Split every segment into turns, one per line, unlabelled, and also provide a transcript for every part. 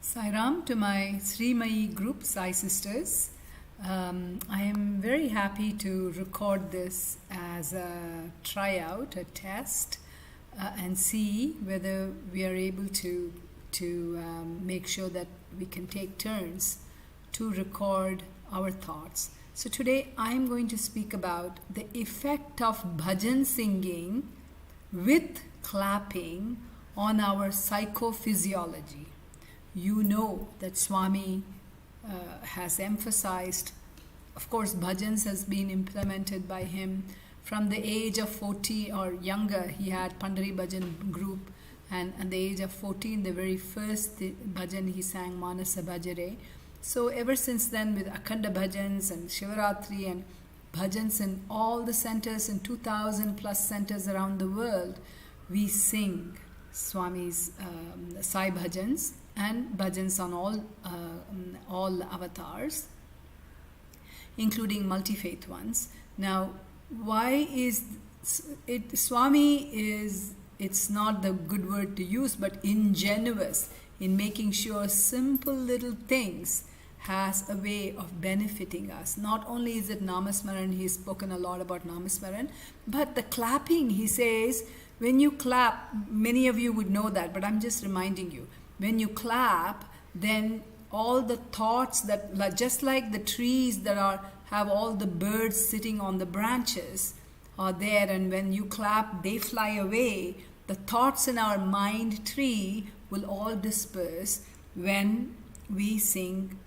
Sairam to my Srimayi group, Sai Sisters. I am very happy to record this as a tryout, a test, and see whether we are able to make sure that we can take turns to record our thoughts. So today I am going to speak about the effect of bhajan singing with clapping on our psychophysiology. You know that Swami has emphasized, of course, bhajans has been implemented by him from the age of 40 or younger. He had Pandari Bhajan group, and at the age of 14, the very first bhajan he sang Manasa Bhajare. So ever since then, with Akhanda bhajans and Shivaratri and bhajans in all the centers, in 2,000 plus centers around the world, we sing Swami's Sai bhajans and bhajans on all avatars, including multi-faith ones. Now, why is it Swami is, it's not the good word to use, but ingenuous in making sure simple little things has a way of benefiting us. Not only is it Namasmaran, he's spoken a lot about Namasmaran, but the clapping, he says, when you clap, many of you would know that, but I'm just reminding you, when you clap, then all the thoughts that, just like the trees that have all the birds sitting on the branches are there, and when you clap, they fly away. The thoughts in our mind tree will all disperse when we sing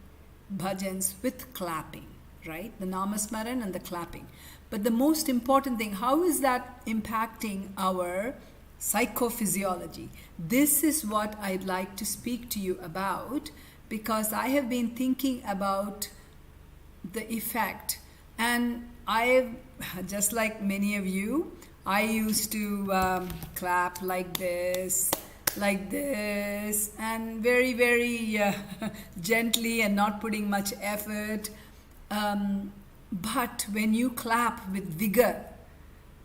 bhajans with clapping, right? The Namasmaran and the clapping. But the most important thing, how is that impacting our psychophysiology? This is what I'd like to speak to you about, because I have been thinking about the effect, and just like many of you, I used to clap like this, and very, very gently and not putting much effort. But when you clap with vigor,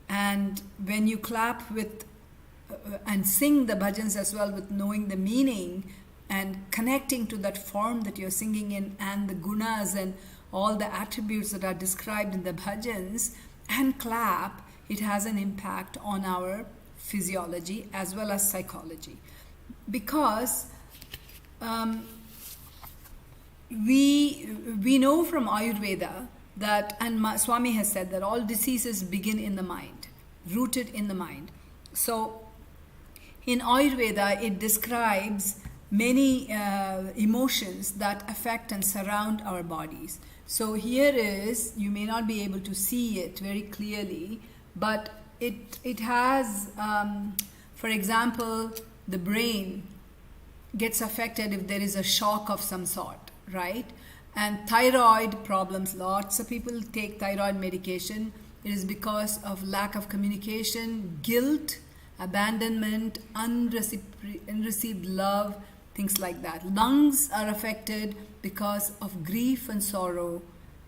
and when you clap with and sing the bhajans as well with knowing the meaning and connecting to that form that you're singing in and the gunas and all the attributes that are described in the bhajans, and clap, it has an impact on our physiology as well as psychology. Because we know from Ayurveda that, and Swami has said that all diseases begin in the mind, rooted in the mind. So in Ayurveda, it describes many emotions that affect and surround our bodies. So here is, you may not be able to see it very clearly, but it has, for example, the brain gets affected if there is a shock of some sort, right? And thyroid problems, lots of people take thyroid medication. It is because of lack of communication, guilt, abandonment, unreceived love, things like that. Lungs are affected because of grief and sorrow.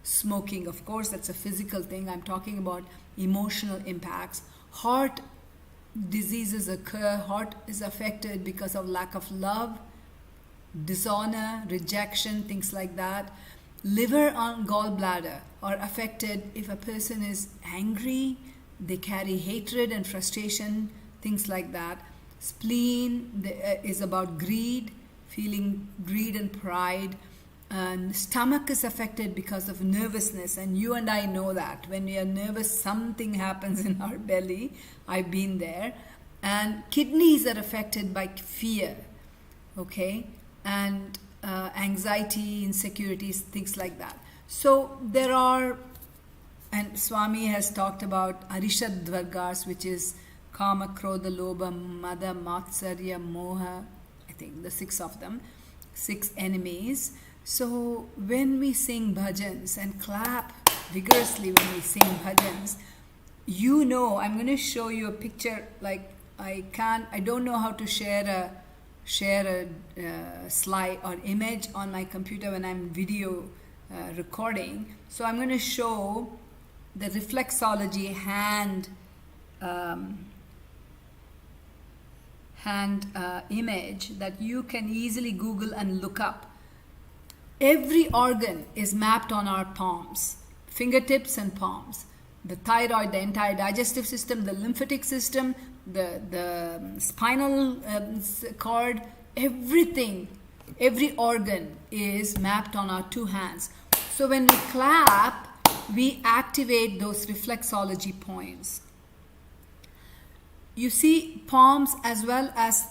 Smoking, of course, that's a physical thing. I'm talking about emotional impacts. Heart diseases occur. Heart is affected because of lack of love, dishonor, rejection, things like that. Liver and gallbladder are affected if a person is angry, they carry hatred and frustration, things like that. Spleen is about greed, feeling greed and pride. And stomach is affected because of nervousness, and you and I know that when we are nervous, something happens in our belly. I've been there. And kidneys are affected by fear, okay, and anxiety, insecurities, things like that. So there are, and Swami has talked about Arishadvargas, which is Kama, Krodha, Lobha, Mada, Matsarya, Moha, I think the 6 of them, 6 enemies. So when we sing bhajans and clap vigorously when we sing bhajans, you know, I'm going to show you a picture. Like I don't know how to share a slide or image on my computer when I'm video recording. So I'm going to show the reflexology hand hand image that you can easily Google and look up. Every organ is mapped on our palms, fingertips and palms. The thyroid, the entire digestive system, the lymphatic system, the spinal cord, everything, every organ is mapped on our two hands. So when we clap, we activate those reflexology points. You see, palms as well as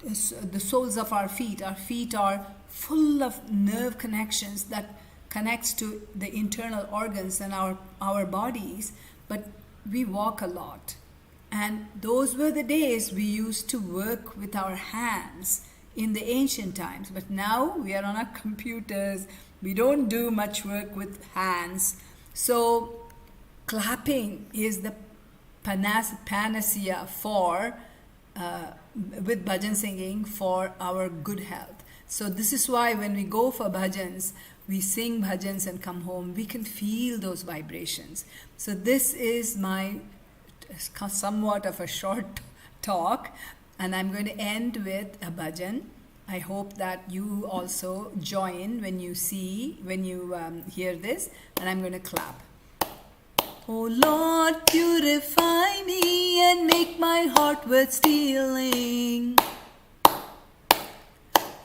the soles of our feet. Our feet are full of nerve connections that connects to the internal organs and our bodies, but we walk a lot. And those were the days we used to work with our hands in the ancient times. But now we are on our computers. We don't do much work with hands. So clapping is the panacea for, with bhajan singing, for our good health. So this is why when we go for bhajans, we sing bhajans and come home, we can feel those vibrations. So this is my somewhat of a short talk, and I'm going to end with a bhajan. I hope that you also join when you hear this, and I'm going to clap. Oh Lord, purify me and make my heart worth stealing.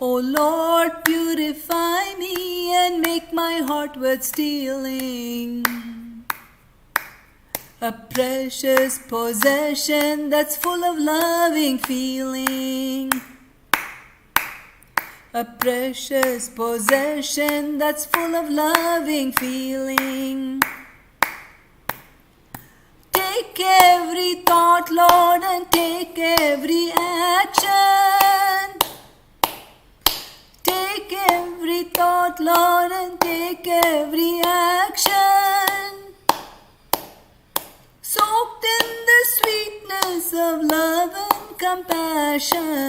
Oh Lord, purify me and make my heart worth stealing. A precious possession that's full of loving feeling. A precious possession that's full of loving feeling. Take every thought, Lord, and take every action. Take every thought, Lord, and take every action. Soaked in the sweetness of love and compassion.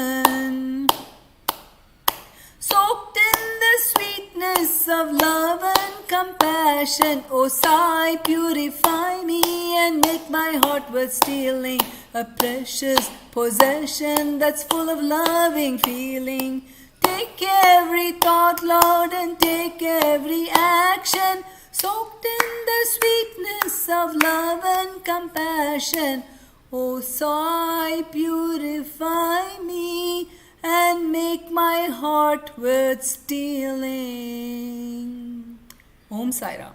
Soaked in the sweetness of love and compassion. O Sai, purify me and make my heart worth stealing. A precious possession that's full of loving feeling. Take every thought, Lord, and take every action. Soaked in the sweetness of love and compassion. O Sai, purify me and make my heart worth stealing. Om Sai Ram.